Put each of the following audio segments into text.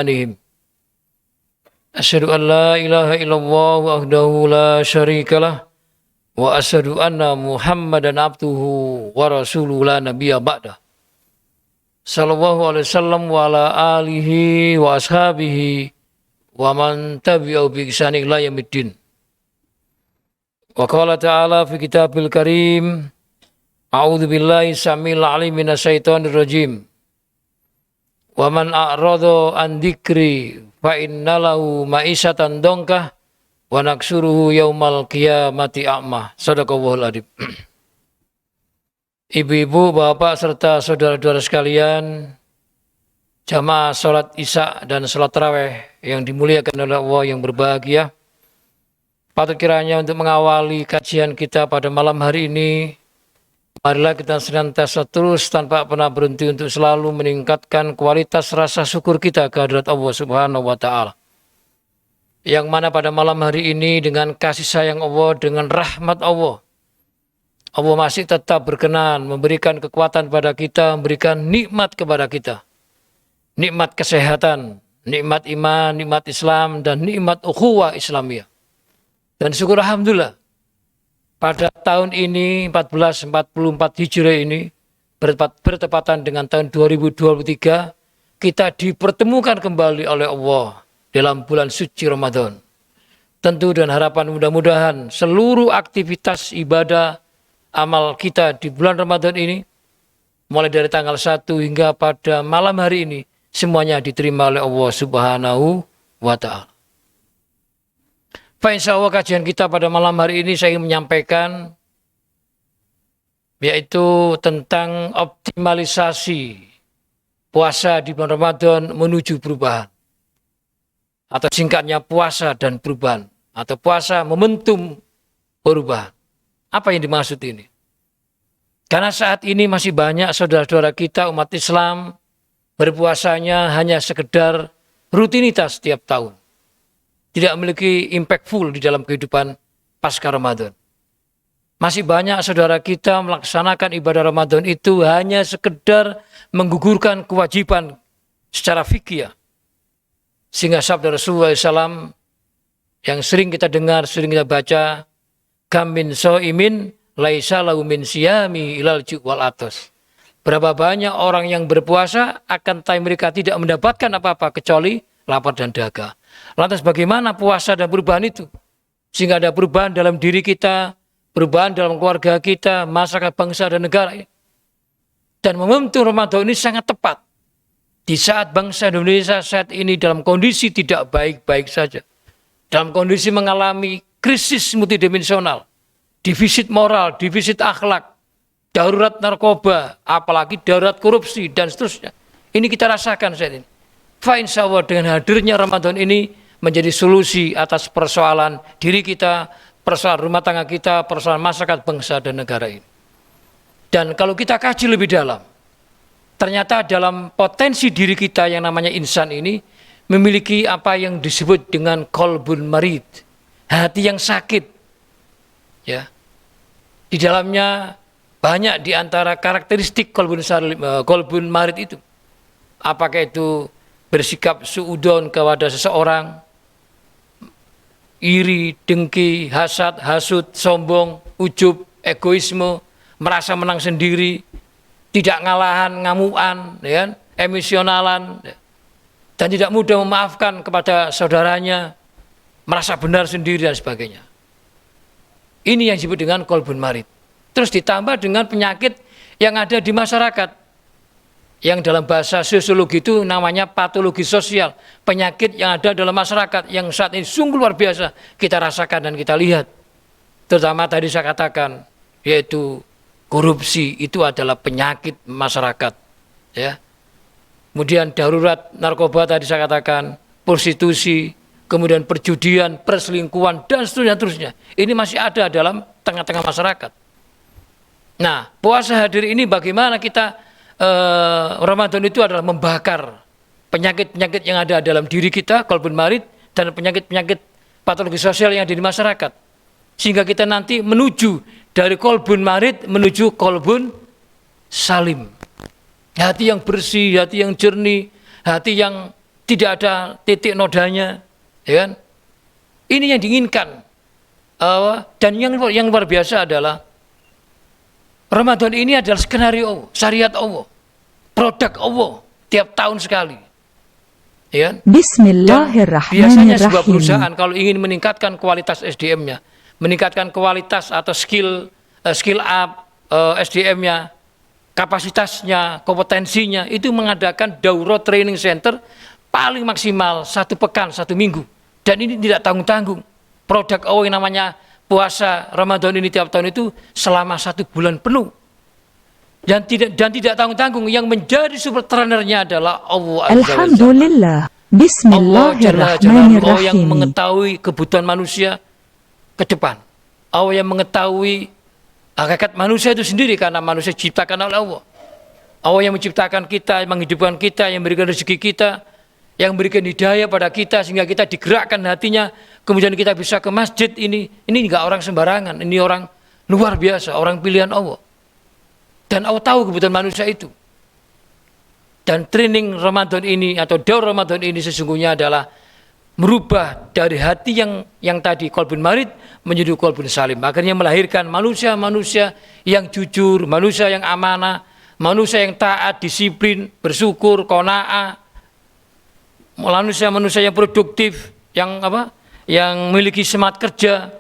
عليهم أشهد أن لا إله إلا الله وحده لا شريك له وأشهد أن محمدا عبده ورسوله لا نبي بعده sallallahu alaihi wasallam wa ala alihi wa ashabihi wa man tabi'ahu bi ihsan ila yaumiddin. Wa qala ta'ala fi kitabil karim a'udzu billahi samil alim minasyaitonir rajim. Wa man a'rada an dzikri fa innalahu ma'isyatan dongkah wa naksuruhu yaumal qiyamati a'ma. Shadaqallahul adzim. Ibu-ibu, bapak, serta saudara-saudara sekalian, jamaah sholat isya dan sholat tarawih yang dimuliakan oleh Allah yang berbahagia. Patut kiranya untuk mengawali kajian kita pada malam hari ini, marilah kita senantiasa terus tanpa pernah berhenti untuk selalu meningkatkan kualitas rasa syukur kita kehadirat Allah Subhanahu wa Ta'ala. Yang mana pada malam hari ini dengan kasih sayang Allah, dengan rahmat Allah, Allah masih tetap berkenan memberikan kekuatan pada kita, memberikan nikmat kepada kita. Nikmat kesehatan, nikmat iman, nikmat Islam, dan nikmat ukhuwah Islamiyah. Dan syukur alhamdulillah, pada tahun ini 1444 Hijriah ini, bertepatan dengan tahun 2023, kita dipertemukan kembali oleh Allah dalam bulan suci Ramadan. Tentu dengan harapan mudah-mudahan seluruh aktivitas ibadah amal kita di bulan Ramadan ini, mulai dari tanggal 1 hingga pada malam hari ini, semuanya diterima oleh Allah Subhanahu wa Ta'ala. Pak, insya Allah kajian kita pada malam hari ini saya ingin menyampaikan, yaitu tentang optimalisasi puasa di bulan Ramadan menuju perubahan. Atau singkatnya puasa dan perubahan. Atau puasa momentum perubahan. Apa yang dimaksud ini? Karena saat ini masih banyak saudara-saudara kita umat Islam berpuasanya hanya sekedar rutinitas setiap tahun. Tidak memiliki impactful di dalam kehidupan pasca Ramadan. Masih banyak saudara kita melaksanakan ibadah Ramadan itu hanya sekedar menggugurkan kewajiban secara fikih. Sehingga sabda Rasulullah SAW yang sering kita dengar, sering kita baca, kam min shaimin laisa lahu min siyami ilal ju' wal atas. Berapa banyak orang yang berpuasa akan tapi mereka tidak mendapatkan apa-apa kecuali lapar dan dahaga. Lantas bagaimana puasa dan perubahan itu? Sehingga ada perubahan dalam diri kita, perubahan dalam keluarga kita, masyarakat, bangsa dan negara ini. Dan momentum Ramadan ini sangat tepat. Di saat bangsa Indonesia saat ini dalam kondisi tidak baik-baik saja. Dalam kondisi mengalami krisis multidimensional, defisit moral, defisit akhlak, darurat narkoba, apalagi darurat korupsi, dan seterusnya. Ini kita rasakan saat ini. Fa insya Allah dengan hadirnya Ramadan ini menjadi solusi atas persoalan diri kita, persoalan rumah tangga kita, persoalan masyarakat, bangsa, dan negara ini. Dan kalau kita kaji lebih dalam, ternyata dalam potensi diri kita yang namanya insan ini memiliki apa yang disebut dengan qalbun marid, hati yang sakit. Ya. Di dalamnya banyak di antara karakteristik qalbun marid itu. Apakah itu bersikap suudon kepada seseorang, iri, dengki, hasad, hasut, sombong, ujub, egoisme, merasa menang sendiri, tidak ngalahan, ngamuan, ya, emosionalan, dan tidak mudah memaafkan kepada saudaranya, merasa benar sendiri dan sebagainya. Ini yang disebut dengan qalbun marid. Terus ditambah dengan penyakit yang ada di masyarakat, yang dalam bahasa sosiologi itu namanya patologi sosial, penyakit yang ada dalam masyarakat yang saat ini sungguh luar biasa kita rasakan dan kita lihat. Terutama tadi saya katakan, yaitu korupsi itu adalah penyakit masyarakat. Ya. Kemudian darurat narkoba tadi saya katakan, prostitusi, kemudian perjudian, perselingkuhan, dan seterusnya. Ini masih ada dalam tengah-tengah masyarakat. Nah, puasa hadir ini bagaimana kita Ramadan itu adalah membakar penyakit-penyakit yang ada dalam diri kita, qalbun marid, dan penyakit-penyakit patologi sosial yang ada di masyarakat. Sehingga kita nanti menuju dari qalbun marid menuju qalbun salim. Hati yang bersih, hati yang jernih, hati yang tidak ada titik nodanya, ya kan? Ini yang diinginkan. Dan yang luar biasa adalah Ramadan ini adalah skenario Allah, syariat Allah, produk Allah tiap tahun sekali. Ya kan? Bismillahirrahmanirrahim. Biasanya sebuah perusahaan kalau ingin meningkatkan kualitas SDM-nya, meningkatkan kualitas atau skill up SDM-nya, kapasitasnya, kompetensinya, itu mengadakan daurah training center paling maksimal 1 pekan, 1 minggu. Dan ini tidak tanggung-tanggung. Produk Allah yang namanya puasa Ramadan ini tiap tahun itu selama 1 bulan penuh. Dan tidak tanggung-tanggung. Yang menjadi super trainernya adalah Allah Azza wa Jalla. Alhamdulillah. Bismillahirrahmanirrahim. Allah yang mengetahui kebutuhan manusia ke depan. Allah yang mengetahui hakikat manusia itu sendiri, karena manusia diciptakan oleh Allah. Allah yang menciptakan kita, yang menghidupkan kita, yang memberikan rezeki kita, yang memberikan hidayah pada kita sehingga kita digerakkan hatinya, kemudian kita bisa ke masjid. Ini enggak orang sembarangan, ini orang luar biasa, orang pilihan Allah. Dan Allah tahu kebutuhan manusia itu. Dan training Ramadan ini atau daur Ramadan ini sesungguhnya adalah merubah dari hati yang tadi qalbun marid menjadi qalbun salim. Akhirnya melahirkan manusia-manusia yang jujur, manusia yang amanah, manusia yang taat, disiplin, bersyukur, qanaah, manusia-manusia yang produktif, yang memiliki semangat kerja,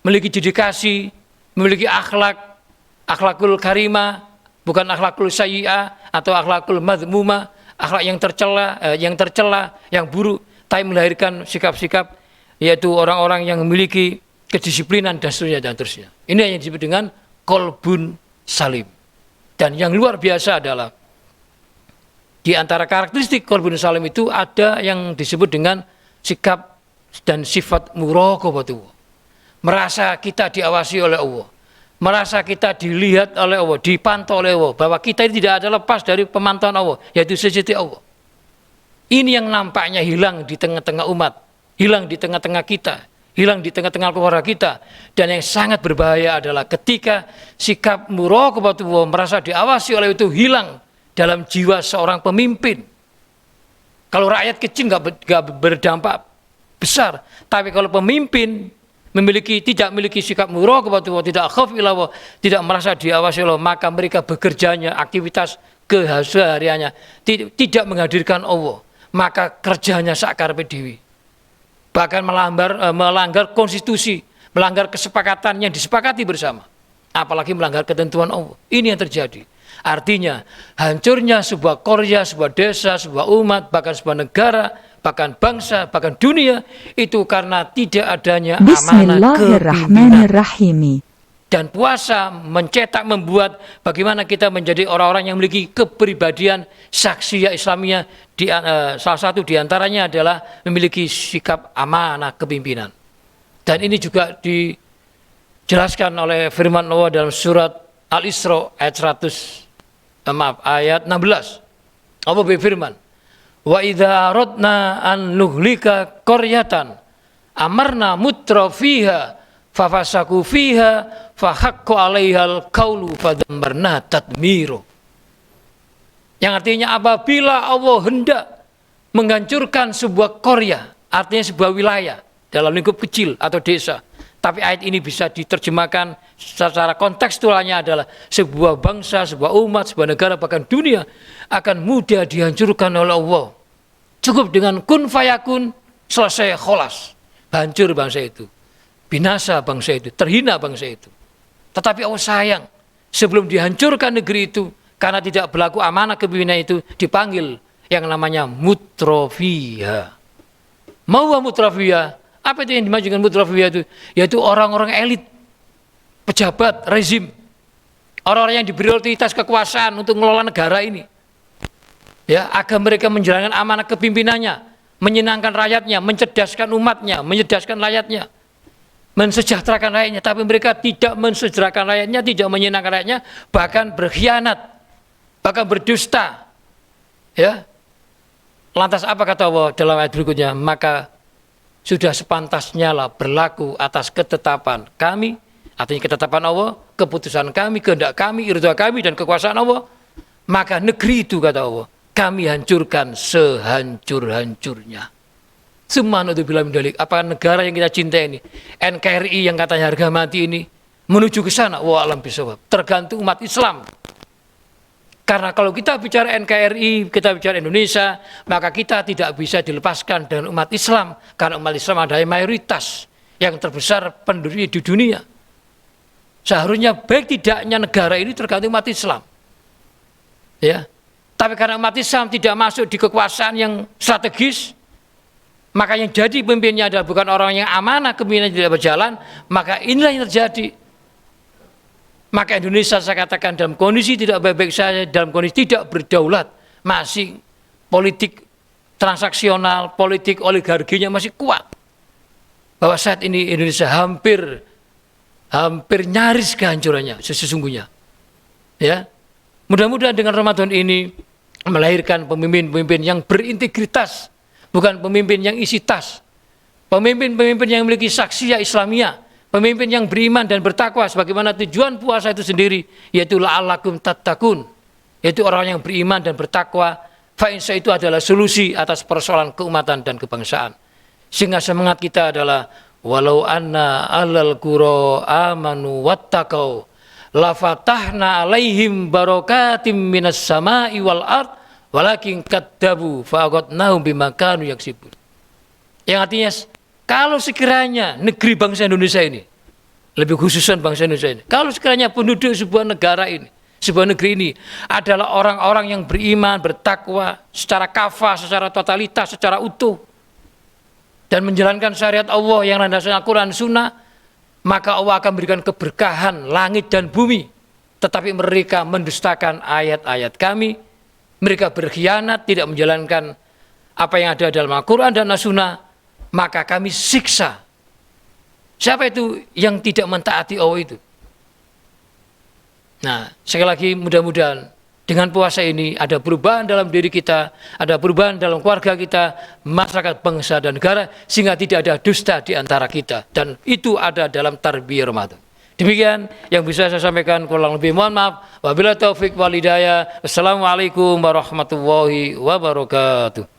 memiliki dedikasi, memiliki akhlakul karimah, bukan akhlakul sayyi'ah atau akhlakul madhmumah, akhlak yang tercela, yang buruk, tapi melahirkan sikap-sikap yaitu orang-orang yang memiliki kedisiplinan dan seterusnya. Ini yang disebut dengan qalbun salim. Dan yang luar biasa adalah di antara karakteristik qalbun salim itu ada yang disebut dengan sikap dan sifat muraqabatullah. Merasa kita diawasi oleh Allah, merasa kita dilihat oleh Allah, dipantau oleh Allah, bahwa kita ini tidak ada lepas dari pemantauan Allah, yaitu CCTV Allah. Ini yang nampaknya hilang di tengah-tengah umat, hilang di tengah-tengah kita, hilang di tengah-tengah keluarga kita. Dan yang sangat berbahaya adalah ketika sikap muraqabatullah, merasa diawasi oleh itu, hilang dalam jiwa seorang pemimpin. Kalau rakyat kecil nggak berdampak besar, tapi kalau pemimpin tidak memiliki sikap muraqabatullah, tidak khauf ilallah, tidak merasa diawasi Allah, maka mereka bekerjanya, aktivitas kesehariannya tidak menghadirkan Allah, maka kerjanya sakarepe dhewe. Bahkan melanggar konstitusi, melanggar kesepakatan yang disepakati bersama, apalagi melanggar ketentuan Allah. Ini yang terjadi. Artinya hancurnya sebuah qarya, sebuah desa, sebuah umat, bahkan sebuah negara, bahkan bangsa, bahkan dunia, itu karena tidak adanya amanah kepimpinan. Dan puasa membuat bagaimana kita menjadi orang-orang yang memiliki kepribadian saksiyah Islamiyah. Salah satu diantaranya adalah memiliki sikap amanah kepimpinan. Dan ini juga dijelaskan oleh firman Allah dalam surat Al-Isra ayat 16. Allah berfirman, wa idza aradna an nuhlika qaryatan amarna mutrafiha fafasaku fiha fahaqqu 'alaihal qaulu fadammarna tadmiro. Yang artinya apabila Allah hendak menghancurkan sebuah qarya, artinya sebuah wilayah dalam lingkup kecil atau desa, tapi ayat ini bisa diterjemahkan secara kontekstualnya adalah sebuah bangsa, sebuah umat, sebuah negara, bahkan dunia akan mudah dihancurkan oleh Allah. Cukup dengan kun fayakun, selesai, kholas, hancur bangsa itu, binasa bangsa itu, terhina bangsa itu. Tetapi Allah sayang, sebelum dihancurkan negeri itu, karena tidak berlaku amanah kepemimpinan itu, dipanggil yang namanya mutrafiha. Mau mutrafiha, apa itu yang dimaksudkan mutrafiha itu? Yaitu orang-orang elit, pejabat, rezim, orang-orang yang diberi otoritas kekuasaan untuk mengelola negara ini. Ya, agar mereka menjalankan amanah kepimpinannya, menyenangkan rakyatnya, mencerdaskan umatnya, mencerdaskan rakyatnya, mensejahterakan rakyatnya. Tapi mereka tidak mensejahterakan rakyatnya, tidak menyenangkan rakyatnya, bahkan berkhianat, bahkan berdusta. Ya, lantas apa kata Allah dalam ayat berikutnya? Maka sudah sepantasnya lah berlaku atas ketetapan kami, artinya ketetapan Allah, keputusan kami, kehendak kami, irda kami, dan kekuasaan Allah. Maka negeri itu, kata Allah, kami hancurkan sehancur-hancurnya. Subhanallah min dzalik. Apakah negara yang kita cintai ini, NKRI yang katanya harga mati ini, menuju ke sana? Wa alam bisawab. Tergantung umat Islam. Karena kalau kita bicara NKRI, kita bicara Indonesia, maka kita tidak bisa dilepaskan dengan umat Islam. Karena umat Islam adalah mayoritas yang terbesar penduduk di dunia. Seharusnya baik tidaknya negara ini tergantung umat Islam. Ya. Tapi karena umat Islam tidak masuk di kekuasaan yang strategis, maka yang jadi pemimpinnya adalah bukan orang yang amanah, kepemimpinannya tidak berjalan, maka inilah yang terjadi. Maka Indonesia saya katakan dalam kondisi tidak baik-baik saja, dalam kondisi tidak berdaulat, masih politik transaksional, politik oligarkinya masih kuat. Bahwa saat ini Indonesia hampir nyaris kehancurannya sesungguhnya. Ya. Mudah-mudahan dengan Ramadan ini melahirkan pemimpin-pemimpin yang berintegritas, bukan pemimpin yang isi tas. Pemimpin-pemimpin yang memiliki saksiyah Islamiyah, pemimpin yang beriman dan bertakwa sebagaimana tujuan puasa itu sendiri, yaitu la'allakum tattaqun, yaitu orang yang beriman dan bertakwa. Fa insya itu adalah solusi atas persoalan keumatan dan kebangsaan. Sehingga semangat kita adalah walau anna alal qura amanu wattaqau la fatahna alaihim barakatim minas sama'i wal ard walakin kadzabu fa'aqadnahum bima kanu yaksibun. Yang artinya kalau sekiranya negeri bangsa Indonesia ini, lebih khususan bangsa Indonesia ini, kalau sekiranya penduduk sebuah negara ini, sebuah negeri ini adalah orang-orang yang beriman, bertakwa secara kafah, secara totalitas, secara utuh, dan menjalankan syariat Allah yang landasnya Al-Quran Sunnah, maka Allah akan memberikan keberkahan langit dan bumi. Tetapi mereka mendustakan ayat-ayat kami, mereka berkhianat, tidak menjalankan apa yang ada dalam Al-Quran dan As-Sunnah, maka kami siksa. Siapa itu yang tidak mentaati Allah itu? Nah, sekali lagi mudah-mudahan dengan puasa ini ada perubahan dalam diri kita, ada perubahan dalam keluarga kita, masyarakat, bangsa, dan negara, sehingga tidak ada dusta di antara kita. Dan itu ada dalam tarbiyah Ramadan. Demikian yang bisa saya sampaikan, kurang lebih mohon maaf. Wabillahi taufik wal hidayah. Wassalamualaikum warahmatullahi wabarakatuh.